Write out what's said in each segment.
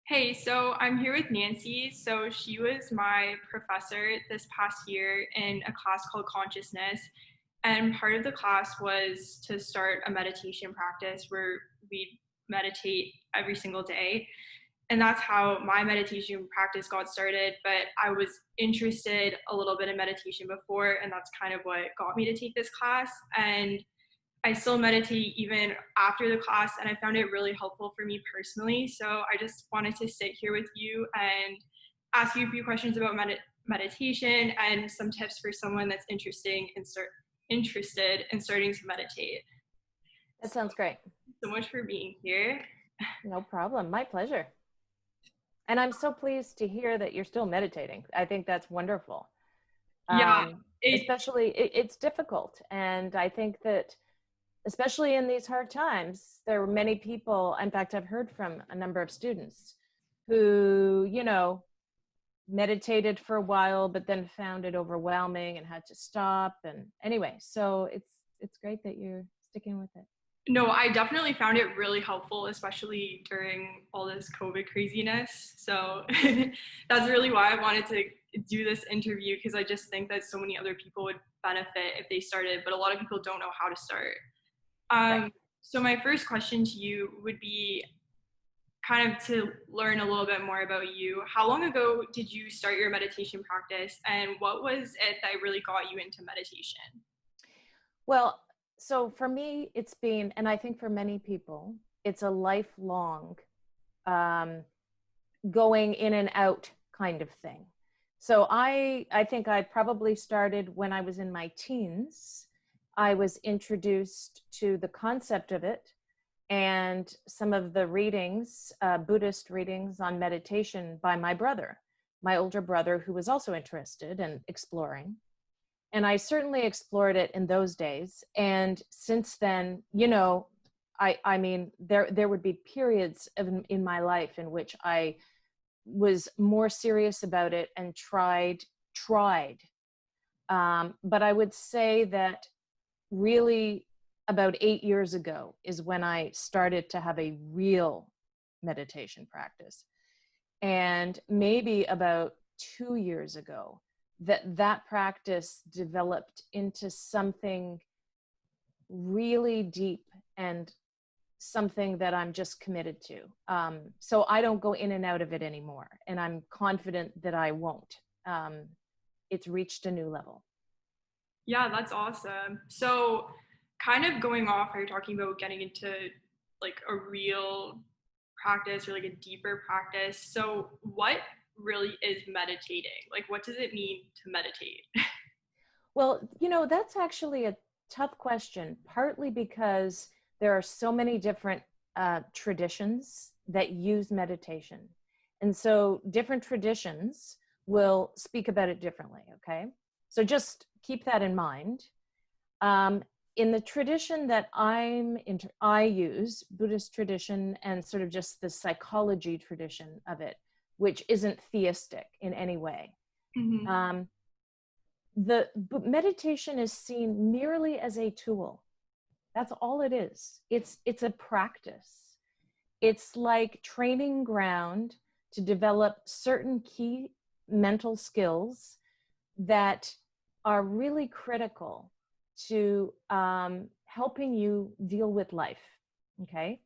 Hey, so I'm here with Nancy. So she was my professor this past year in a class called Consciousness. And part of the class was to start a meditation practice where we meditate every single day. And that's how my meditation practice got started. But I was interested a little bit in meditation before, and that's kind of what got me to take this class. And I still meditate even after the class, and I found it really helpful for me personally. So I just wanted to sit here with you and ask you a few questions about meditation and some tips for someone that's interested in starting to meditate. That sounds great. So much for being here. No problem. My pleasure. And I'm so pleased to hear that you're still meditating. I think that's wonderful. Yeah, it Especially, it's difficult. And I think that, especially in these hard times, there are many people. In fact, I've heard from a number of students who, meditated for a while, but then found it overwhelming and had to stop. And anyway, so it's great that you're sticking with it. No, I definitely found it really helpful, especially during all this COVID craziness. So that's really why I wanted to do this interview because I just think that so many other people would benefit if they started, but a lot of people don't know how to start. Right. So my first question to you would be kind of to learn a little bit more about you. How long ago did you start your meditation practice, and what was it that really got you into meditation? Well, so for me, it's been, and I think for many people, it's a lifelong um, going in and out kind of thing. So I think I probably started when I was in my teens. I was introduced to the concept of it and some of the readings, Buddhist readings on meditation by my brother, my older brother, who was also interested in exploring. And I certainly explored it in those days. And since then, I mean, there would be periods in my life in which I was more serious about it and tried. But I would say that really about 8 years ago is when I started to have a real meditation practice. And maybe about 2 years ago, that practice developed into something really deep and something that I'm just committed to. So I don't go in and out of it anymore. And I'm confident that I won't. It's reached a new level. Yeah, that's awesome. So, kind of going off, are you talking about getting into like a real practice or like a deeper practice? So, what really is meditating? Like, what does it mean to meditate? Well, that's actually a tough question, partly because there are so many different traditions that use meditation. And so different traditions will speak about it differently, okay? So just keep that in mind. Um, in the tradition that I use, Buddhist tradition and sort of just the psychology tradition of it, which isn't theistic in any way. Mm-hmm. Um, the meditation is seen merely as a tool. That's all it is. It's a practice. It's like training ground to develop certain key mental skills that are really critical to helping you deal with life. Okay.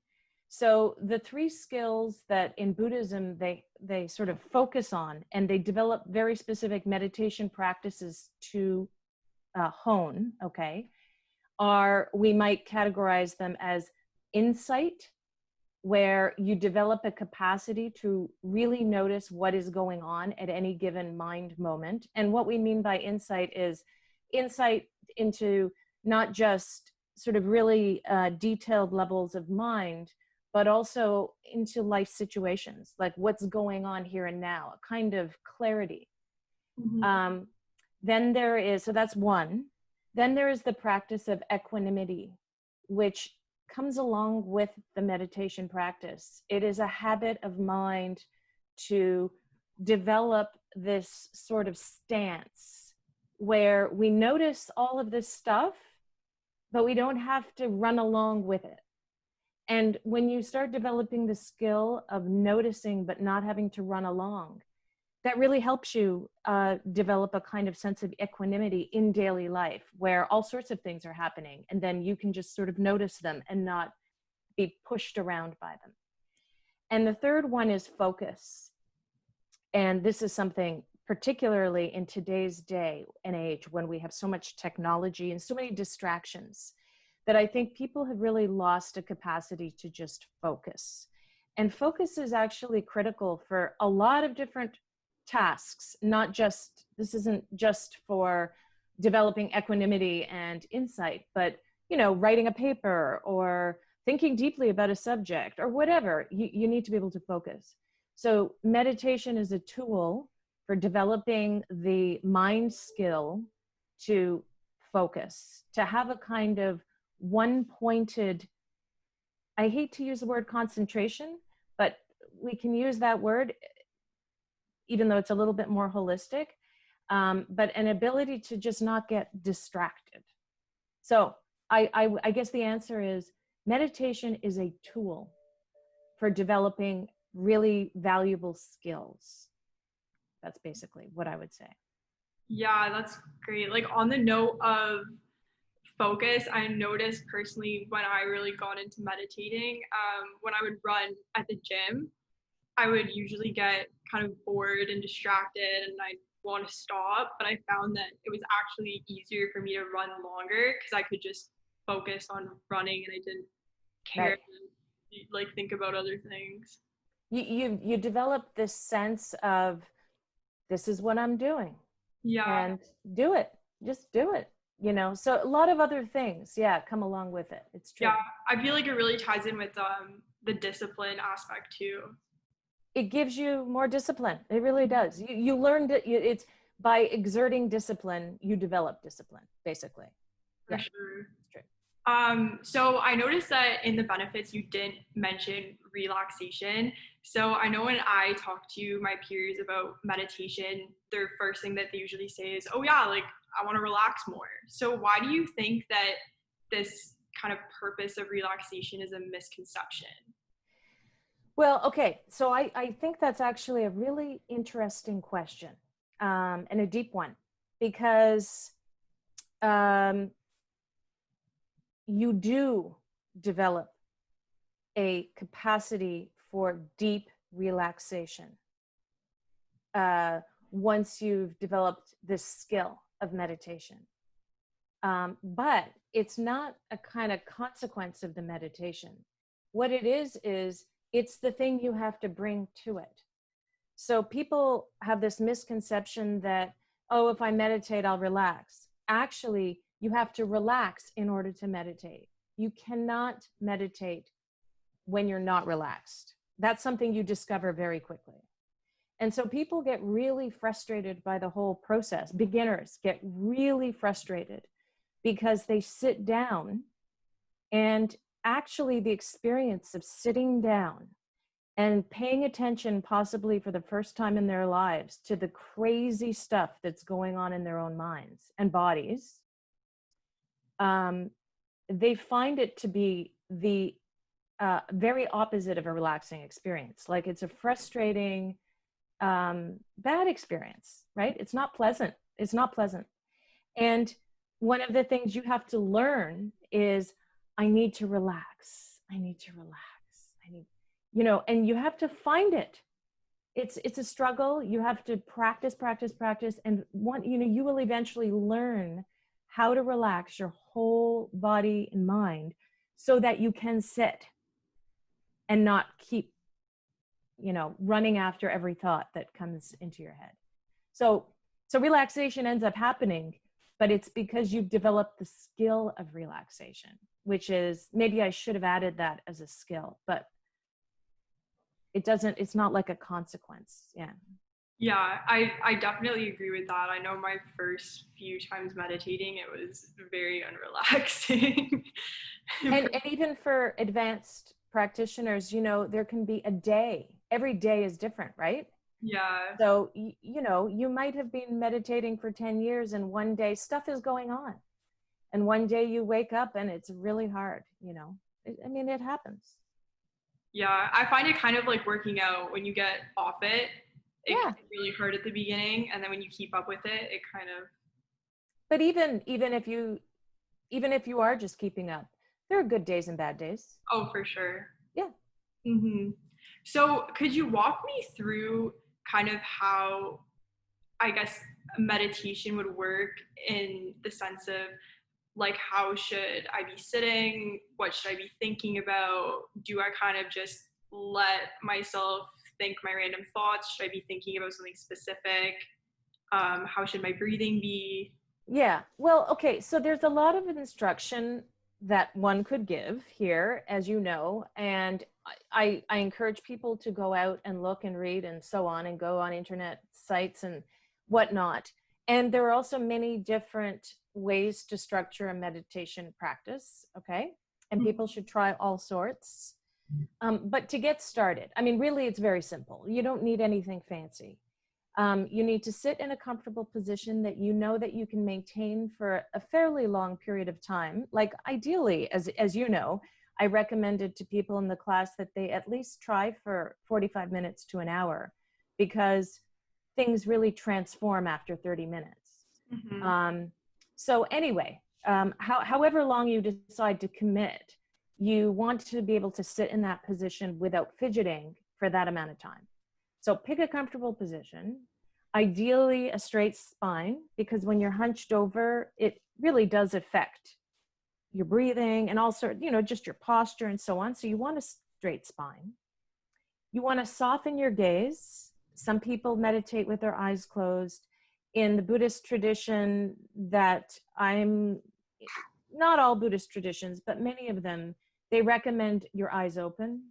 So the three skills that in Buddhism they sort of focus on, and they develop very specific meditation practices to hone, okay, are, we might categorize them as insight, where you develop a capacity to really notice what is going on at any given mind moment. And what we mean by insight is insight into not just sort of really detailed levels of mind, but also into life situations, like what's going on here and now, a kind of clarity. Mm-hmm. Um, then there is, so that's one. Then there is the practice of equanimity, which comes along with the meditation practice. It is a habit of mind to develop this sort of stance where we notice all of this stuff, but we don't have to run along with it. And when you start developing the skill of noticing but not having to run along, that really helps you develop a kind of sense of equanimity in daily life where all sorts of things are happening. And then you can just sort of notice them and not be pushed around by them. And the third one is focus. And this is something particularly in today's day and age when we have so much technology and so many distractions that I think people have really lost a capacity to just focus. And focus is actually critical for a lot of different tasks, not just, this isn't just for developing equanimity and insight, but, you know, writing a paper or thinking deeply about a subject or whatever, you need to be able to focus. So meditation is a tool for developing the mind skill to focus, to have a kind of one-pointed, I hate to use the word concentration, but we can use that word even though it's a little bit more holistic, but an ability to just not get distracted. So I guess the answer is meditation is a tool for developing really valuable skills. That's basically what I would say. Yeah, that's great. Like on the note of focus, I noticed personally when I really got into meditating, when I would run at the gym, I would usually get kind of bored and distracted and I'd want to stop. But I found that it was actually easier for me to run longer because I could just focus on running and I didn't care Right. to like think about other things. You develop this sense of this is what I'm doing Yeah. and do it. Just do it. You know, so a lot of other things, yeah, come along with it. It's true. Yeah. I feel like it really ties in with the discipline aspect too. It gives you more discipline. It really does. You learned it. It's by exerting discipline, you develop discipline, basically. For Yeah, sure. it's true. So I noticed that in the benefits you didn't mention relaxation. So I know when I talk to my peers about meditation, their first thing that they usually say is, "Oh yeah, like I want to relax more." So why do you think that this kind of purpose of relaxation is a misconception? Well, okay. So I think that's actually a really interesting question, and a deep one because um, you do develop a capacity for deep relaxation once you've developed this skill of meditation. But it's not a kind of consequence of the meditation. What it is it's the thing you have to bring to it. So people have this misconception that, oh, if I meditate, I'll relax. Actually, you have to relax in order to meditate. You cannot meditate when you're not relaxed. That's something you discover very quickly. And so people get really frustrated by the whole process. Beginners get really frustrated because they sit down and actually the experience of sitting down and paying attention possibly for the first time in their lives to the crazy stuff that's going on in their own minds and bodies, they find it to be the very opposite of a relaxing experience. Like it's a frustrating, bad experience, right? It's not pleasant. It's not pleasant. And one of the things you have to learn is I need to relax. I need to relax. I need, you know, and you have to find it. It's a struggle. You have to practice, practice, practice. And you will eventually learn how to relax your whole body and mind so that you can sit and not keep, running after every thought that comes into your head. So relaxation ends up happening, but it's because you've developed the skill of relaxation, which is, maybe I should have added that as a skill, but it's not like a consequence. Yeah. Yeah, I definitely agree with that. I know my first few times meditating, it was very unrelaxing. And even for advanced practitioners, there can be a day. Every day is different, right? Yeah, So, you might have been meditating for 10 years and one day stuff is going on. And one day you wake up and it's really hard, I mean, it happens. Yeah, I find it kind of like working out when you get off it. It can Yeah. be really hard at the beginning, and then when you keep up with it, it kind of. But even if you are just keeping up, there are good days and bad days. Oh, for sure. Yeah. Hmm. So, could you walk me through kind of how, I guess, meditation would work in the sense of like how should I be sitting? What should I be thinking about? Do I kind of just let myself think my random thoughts? Should I be thinking about something specific? How should my breathing be? Yeah. Well, okay. So there's a lot of instruction that one could give here, as you know, and I encourage people to go out and look and read and so on and go on internet sites and whatnot. And there are also many different ways to structure a meditation practice. Okay. And people should try all sorts. But to get started, I mean, really, it's very simple. You don't need anything fancy. You need to sit in a comfortable position that you know that you can maintain for a fairly long period of time. Like ideally, as you know, I recommended to people in the class that they at least try for 45 minutes to an hour because things really transform after 30 minutes. Mm-hmm. Um, so anyway, however long you decide to commit, you want to be able to sit in that position without fidgeting for that amount of time. So pick a comfortable position, ideally a straight spine, because when you're hunched over, it really does affect your breathing and also, just your posture and so on. So you want a straight spine. You want to soften your gaze. Some people meditate with their eyes closed. In the Buddhist tradition that I'm not all Buddhist traditions, but many of them, they recommend your eyes open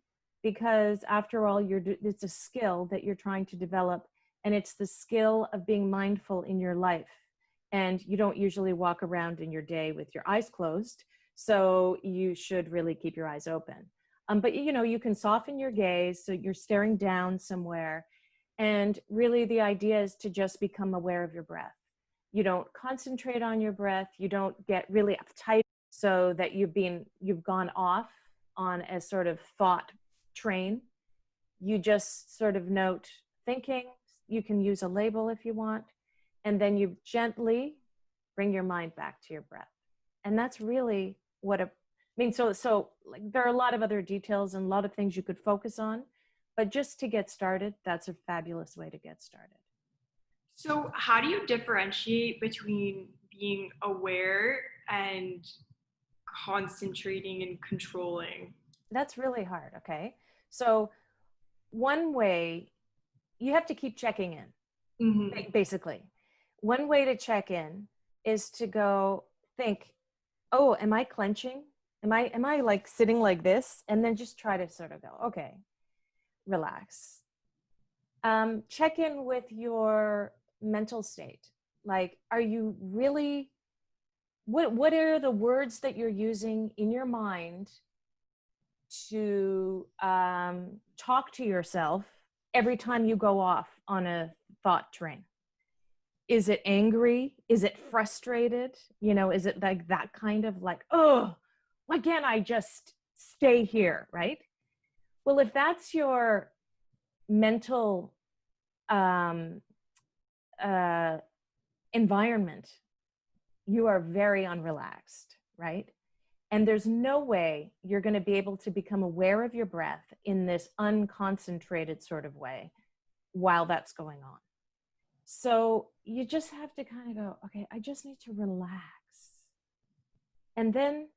because after all, it's a skill that you're trying to develop, and it's the skill of being mindful in your life. And you don't usually walk around in your day with your eyes closed, so you should really keep your eyes open. But you can soften your gaze so you're staring down somewhere, and really the idea is to just become aware of your breath. You don't concentrate on your breath. You don't get really uptight so that you've gone off on a sort of thought train. You just sort of note thinking. You can use a label if you want, and then you gently bring your mind back to your breath. And that's really what so like there are a lot of other details and a lot of things you could focus on, but just to get started, that's a fabulous way to get started. So, how do you differentiate between being aware and concentrating and controlling? That's really hard. Okay. So one way, you have to keep checking in, Mm-hmm. basically. One way to check in is to go think, oh, am I clenching? Am I like sitting like this? And then just try to sort of go, okay, relax. Check in with your mental state. Like, are you really, what are the words that you're using in your mind to talk to yourself every time you go off on a thought train? Is it angry? Is it frustrated? Is it like that kind of like, oh, why can't I just stay here? Right. Well, if that's your mental um, uh, environment, you are very unrelaxed, right? And there's no way you're going to be able to become aware of your breath in this unconcentrated sort of way while that's going on. So you just have to kind of go, okay, I just need to relax. And then,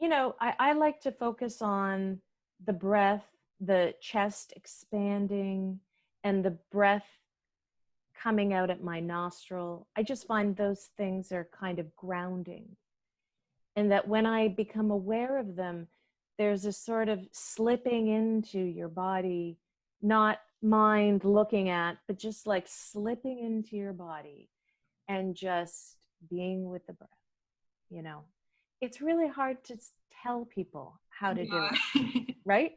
I like to focus on the breath, the chest expanding, and the breath coming out at my nostril. I just find those things are kind of grounding. And that when I become aware of them, there's a sort of slipping into your body, not mind looking at, but just like slipping into your body and just being with the breath, you know. It's really hard to tell people how to do it, Yeah. right?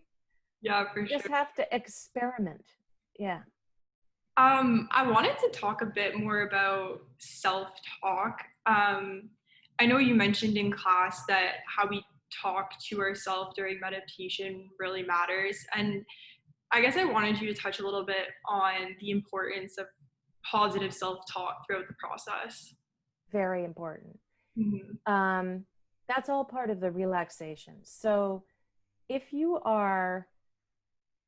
Yeah, for You just sure. have to experiment. Yeah. I wanted to talk a bit more about self-talk. I know you mentioned in class that how we talk to ourselves during meditation really matters. And I guess I wanted you to touch a little bit on the importance of positive self-talk throughout the process. Very important. Mhm. Um, that's all part of the relaxation. So if you are,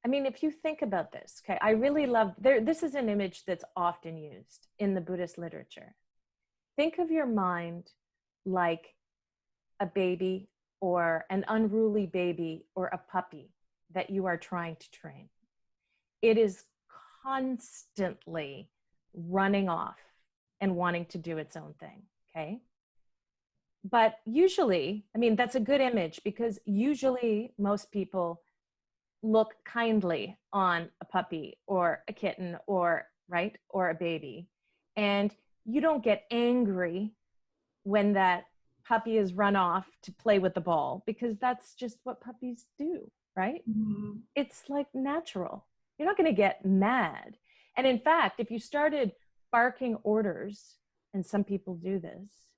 I mean, if you think about this, okay, I really love there. This is an image that's often used in the Buddhist literature. Think of your mind like a baby or an unruly baby or a puppy that you are trying to train. It is constantly running off and wanting to do its own thing. Okay. But usually, I mean, that's a good image because usually most people look kindly on a puppy or a kitten or, right, or a baby. And you don't get angry when that puppy is run off to play with the ball because that's just what puppies do, right? Mhm. It's like natural. You're not going to get mad. And in fact, if you started barking orders, and some people do this,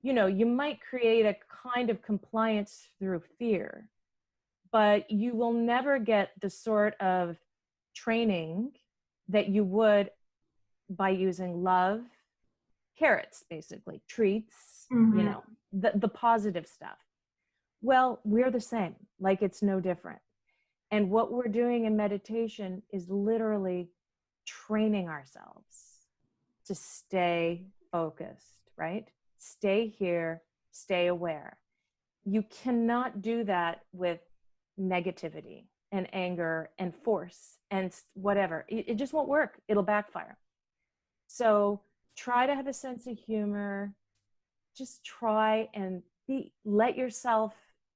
you know, you might create a kind of compliance through fear, but you will never get the sort of training that you would by using love, carrots, basically, treats, you Mhm. know, the positive stuff. Well, we're the same, like it's no different. And what we're doing in meditation is literally training ourselves to stay focused, right? Stay here, stay aware. You cannot do that with negativity and anger and force and whatever. It just won't work. It'll backfire. So try to have a sense of humor. Just try and let yourself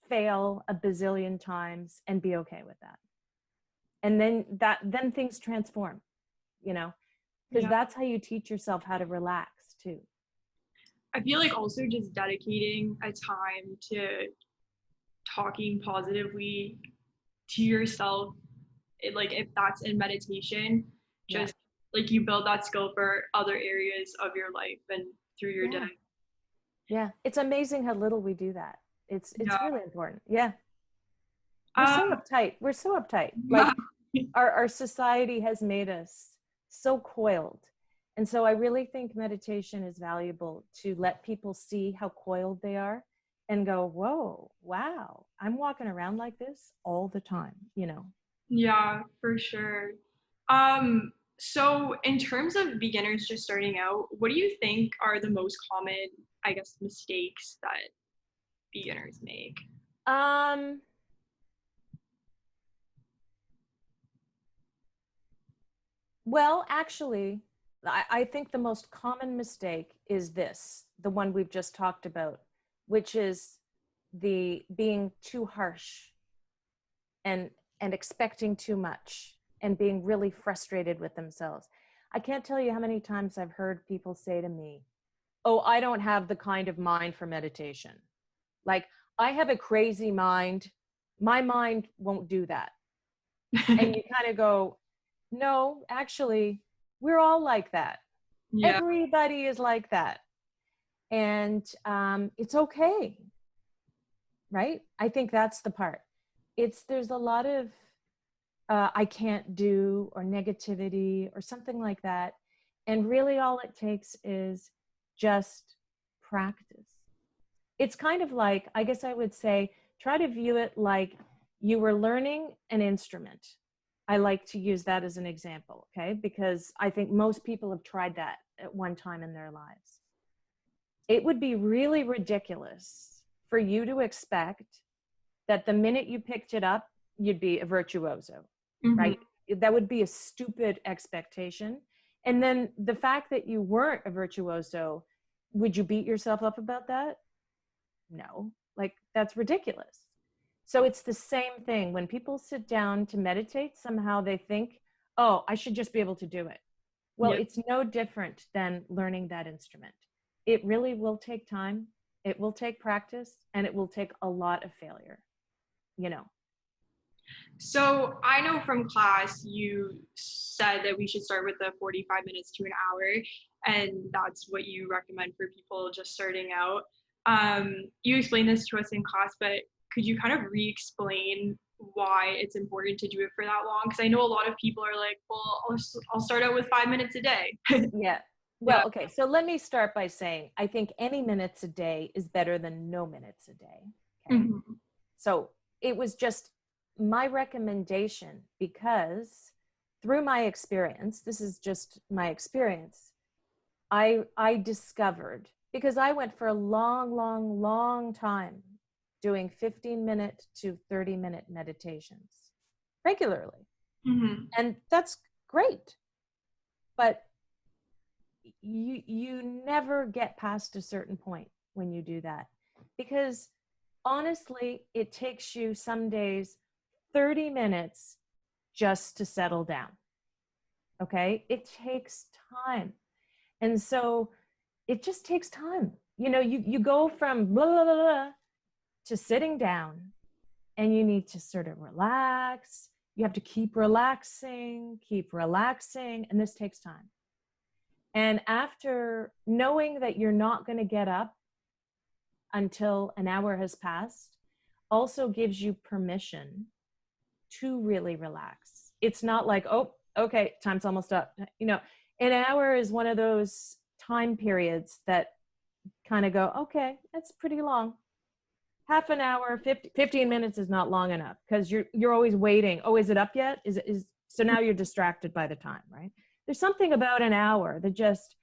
fail a bazillion times and be okay with that. And then things transform, you know, because Yeah. that's how you teach yourself how to relax too. I feel like also just dedicating a time to talking positively to yourself, like if that's in meditation, Yeah. just like you build that skill for other areas of your life and through your day. Yeah. Yeah. It's amazing how little we do that. It's Yeah. really important. Yeah. We're Um, so uptight. We're so uptight. Like our society has made us so coiled. And so I really think meditation is valuable to let people see how coiled they are and go, whoa, wow, I'm walking around like this all the time, you know. yeah, for sure. So in terms of beginners just starting out, what do you think are the most common, I guess, mistakes that beginners make? Um, well, actually, I think the most common mistake is this, the one we've just talked about, which is the being too harsh and and expecting too much and being really frustrated with themselves. I can't tell you how many times I've heard people say to me, "Oh, I don't have the kind of mind for meditation." Like, I have a crazy mind. My mind won't do that. And you kind of go, "No, actually, we're all like that. Yeah. Everybody is like that." And it's okay, right? I think that's the part. There's a lot of I can't do or negativity or something like that. And really, all it takes is just practice. It's kind of like, I guess I would say, try to view it like you were learning an instrument. I like to use that as an example, okay? Because I think most people have tried that at one time in their lives. It would be really ridiculous for you to expect that the minute you picked it up, you'd be a virtuoso, Mhm. right? That would be a stupid expectation. And then the fact that you weren't a virtuoso, would you beat yourself up about that? No, like that's ridiculous. So it's the same thing. When people sit down to meditate, somehow they think, oh, I should just be able to do it. Well, Yeah. it's no different than learning that instrument. It really will take time, it will take practice, and it will take a lot of failure, you know. So I know from class you said that we should start with the 45 minutes to an hour, and that's what you recommend for people just starting out. You explained this to us in class, but could you kind of re-explain why it's important to do it for that long? Because I know a lot of people are like, well, I'll start out with 5 minutes a day. Yeah. Yeah. Well, okay. So let me start by saying I think any minutes a day is better than no minutes a day. Okay. Hmm. So it was just my recommendation because through my experience, this is just my experience, I discovered because I went for a long time doing 15-minute to 30-minute meditations regularly. Hmm. And that's great. But you never get past a certain point when you do that because honestly it takes you some days 30 minutes just to settle down. Okay, it takes time. And so it just takes time. You go from blah, blah, blah, blah to sitting down, and you need to sort of relax. You have to keep relaxing, and this takes time. And after knowing that you're not going to get up until an hour has passed, also gives you permission to really relax. It's not like, oh, okay, time's almost up. An hour is one of those time periods that kind of go, okay, that's pretty long. Half an hour, 15 minutes is not long enough because you're always waiting. Oh, is it up yet? So now you're distracted by the time, right? There's something about an hour that just,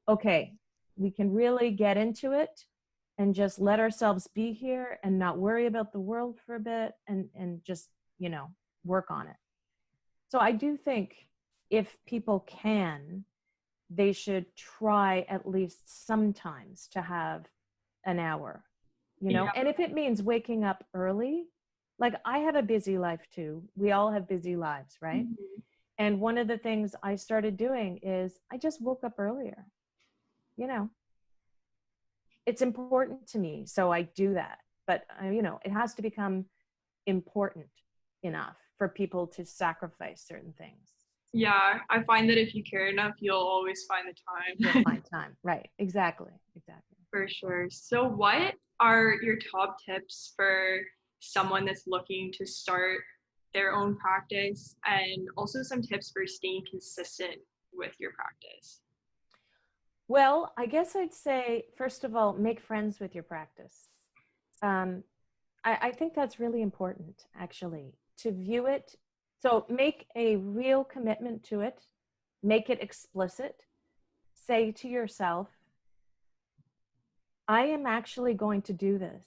okay, we can really get into it and just let ourselves be here and not worry about the world for a bit and just, work on it. So I do think if people can, they should try at least sometimes to have an hour, Yeah. and if it means waking up early, like I have a busy life too. We all have busy lives, right? Mhm. And one of the things I started doing is I just woke up earlier. You know, it's important to me. So I do that. But, it has to become important enough for people to sacrifice certain things. Yeah, I find that if you care enough, you'll always find the You'll time. find time. Right. Exactly. Exactly. For sure. So, what are your top tips for someone that's looking to start their own practice, and also some tips for staying consistent with your practice? Well, I guess I'd say, first of all, make friends with your practice. Um, I think that's really important, actually, to view it. So make a real commitment to it, make it explicit. Say to yourself, I am actually going to do this.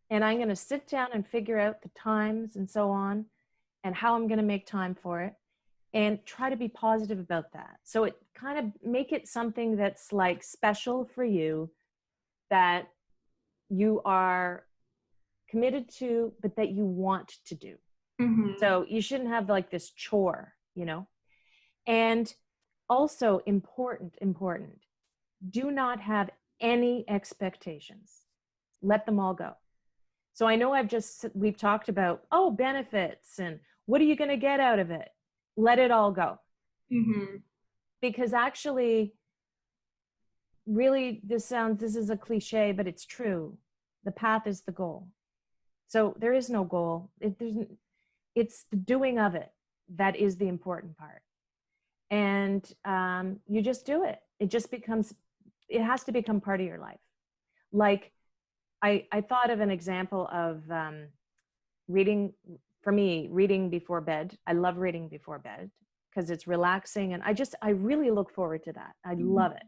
And I'm going to sit down and figure out the times and so on, and how I'm going to make time for it, and try to be positive about that. So it kind of make it something that's like special for you, that you are committed to, but that you want to do. Hmm. So you shouldn't have like this chore, And also important, do not have any expectations. Let them all go. So I know we've talked about, benefits and what are you going to get out of it? Let it all go. Hmm. Because actually, really, this is a cliche, but it's true. The path is the goal. So there is no goal. It's the doing of it that is the important part. And you just do it. It has to become part of your life. Like I thought of an example of reading, for me, reading before bed. I love reading before bed because it's relaxing. And I really look forward to that. I love it.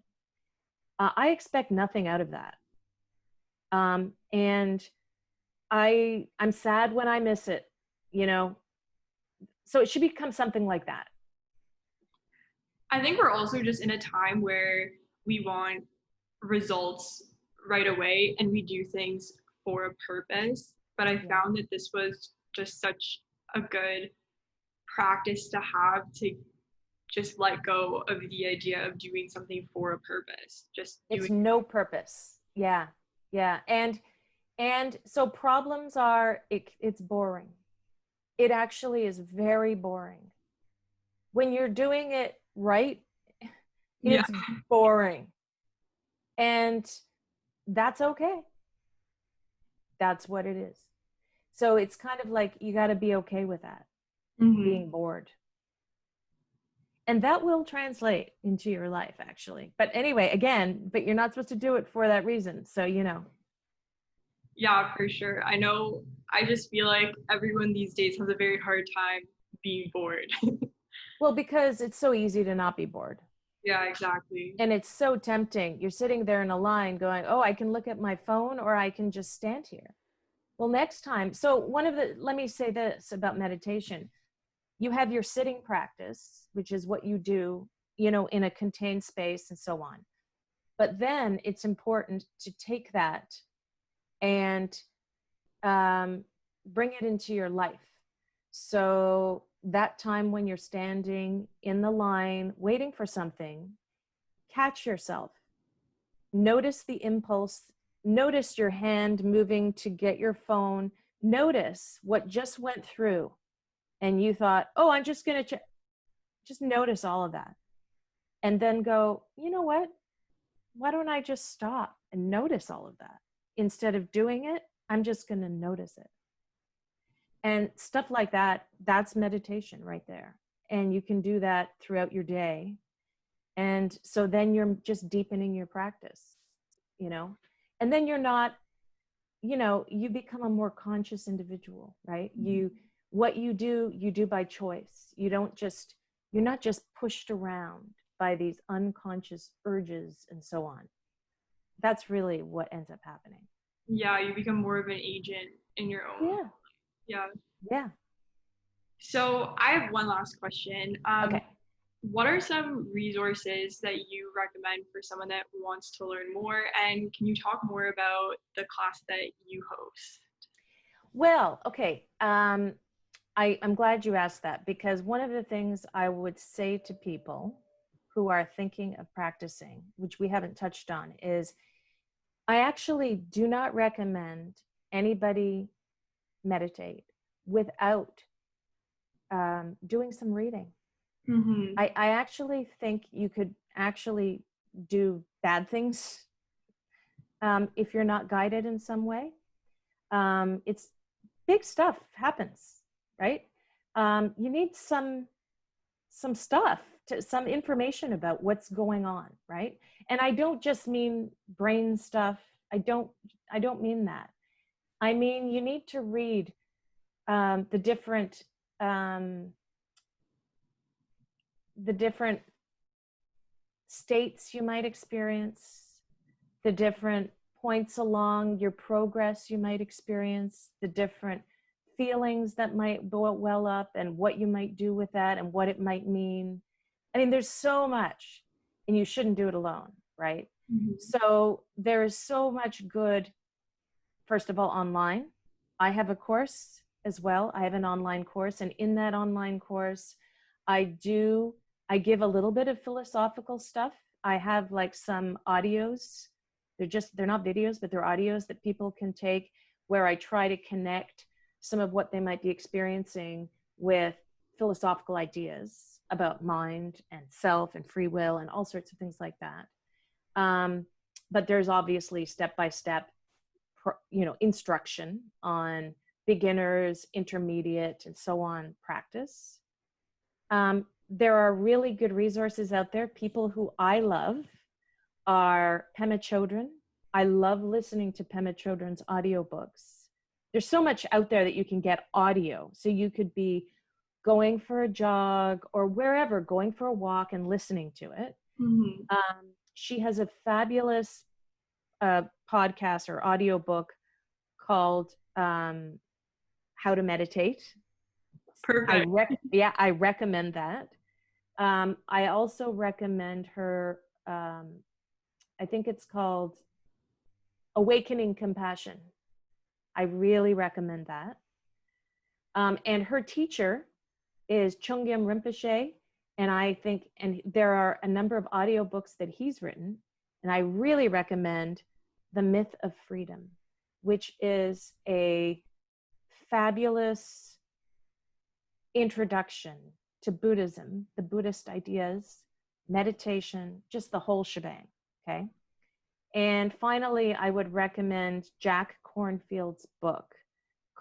I expect nothing out of that. And I'm sad when I miss it, you know, so it should become something like that. I think we're also just in a time where we want results right away and we do things for a purpose. But I Yeah. found that this was just such a good practice to have, to just let go of the idea of doing something for a purpose. Just It's doing. no purpose. Yeah. Yeah. And so problems it's boring. It actually is very boring. When you're doing it right, Yeah. it's boring. And that's okay. That's what it is. So it's kind of like you got to be okay with that, Hmm. being bored. And that will translate into your life, actually. But anyway, again, but you're not supposed to do it for that reason. So, you know. Yeah, for sure. I know. I just feel like everyone these days has a very hard time being bored. Well, because it's so easy to not be bored. Yeah, exactly. And it's so tempting. You're sitting there in a line going, oh, I can look at my phone or I can just stand here. Well, next time. So, let me say this about meditation. You have your sitting practice, which is what you do, you know, in a contained space and so on. But then it's important to take that and bring it into your life. So that time when you're standing in the line waiting for something, catch yourself. Notice the impulse. Notice your hand moving to get your phone. Notice what just went through. And you thought, oh, I'm just going to just notice all of that. And then go, you know what? Why don't I just stop and notice all of that? Instead of doing it, I'm just going to notice it. And stuff like that, that's meditation right there. And you can do that throughout your day. And so then you're just deepening your practice, you know, and then you're not, you know, you become a more conscious individual, right? What you do by choice. You're not just pushed around by these unconscious urges and so on. That's really what ends up happening. Yeah, you become more of an agent in your own. Yeah. Yeah. Yeah. So I have one last question. Okay. What are some resources that you recommend for someone that wants to learn more? And can you talk more about the class that you host? Well, okay. I'm glad you asked that, because one of the things I would say to people who are thinking of practicing, which we haven't touched on, is I actually do not recommend anybody meditate without doing some reading. Mm-hmm. I actually think you could actually do bad things if you're not guided in some way. It's big stuff happens, right? You need some some information about what's going on, right? And I don't just mean brain stuff. I don't mean that. I mean you need to read the um, different states you might experience, the different points along your progress you might experience, the different feelings that might well up, and what you might do with that and what it might mean. I mean, there's so much, and you shouldn't do it alone, right? Mm-hmm. So there is so much good, first of all, online. I have a course as well. I have an online course, and in that online course, I do I give a little bit of philosophical stuff. I have like some audios. They're not videos, but they're audios that people can take, where I try to connect some of what they might be experiencing with philosophical ideas about mind and self and free will and all sorts of things like that. But there's obviously step by step, instruction on beginners, intermediate, and so on practice. There are really good resources out there. People who I love are Pema Chodron. I love listening to Pema Chodron's audiobooks. There's so much out there that you can get audio. So you could be going for a jog or wherever, going for a walk and listening to it. Mm-hmm. She has a fabulous podcast or audiobook called How to Meditate. Perfect. I recommend that. I also recommend her, I think it's called Awakening Compassion. I really recommend that. And her teacher is Chögyam Rinpoche. And there are a number of audiobooks that he's written. And I really recommend The Myth of Freedom, which is a fabulous introduction to Buddhism, the Buddhist ideas, meditation, just the whole shebang. Okay. And finally, I would recommend Jack Kornfield's book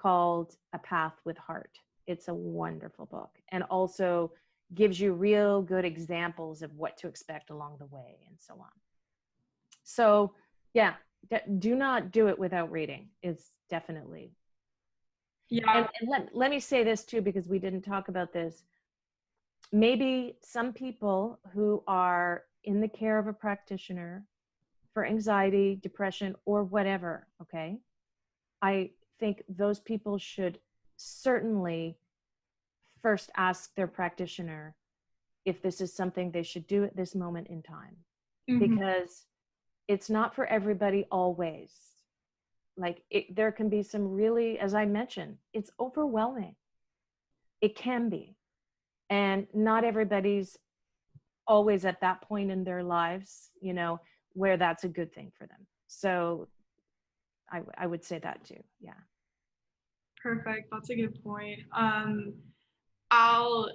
called A Path with Heart. It's a wonderful book, and also gives you real good examples of what to expect along the way and so on. So yeah, do not do it without reading. It's definitely. Yeah. And let me say this too, because we didn't talk about this. Maybe some people who are in the care of a practitioner for anxiety, depression, or whatever, okay? I think those people should certainly first ask their practitioner if this is something they should do at this moment in time, Mhm. because it's not for everybody always. Like there can be some really, as I mentioned, it's overwhelming. It can be. And not everybody's always at that point in their lives, where that's a good thing for them. So I would say that too. Yeah. Perfect. That's a good point. I'll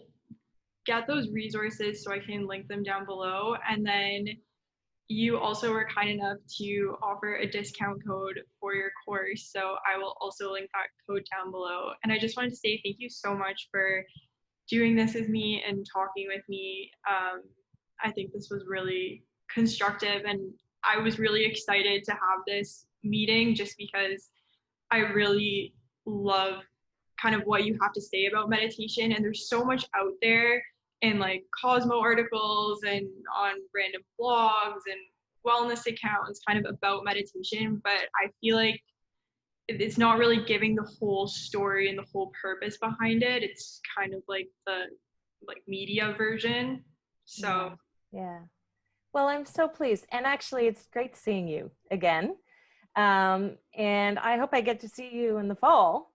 get those resources so I can link them down below. And then you also were kind enough to offer a discount code for your course. So I will also link that code down below. And I just wanted to say thank you so much for doing this with me and talking with me. I think this was really constructive, and I was really excited to have this meeting just because I really love kind of what you have to say about meditation. And there's so much out there in like Cosmo articles and on random blogs and wellness accounts kind of about meditation. But I feel like it's not really giving the whole story and the whole purpose behind it. It's kind of like the like media version. Yeah. So Yeah. Well, I'm so pleased. And actually, it's great seeing you again. And I hope I get to see you in the fall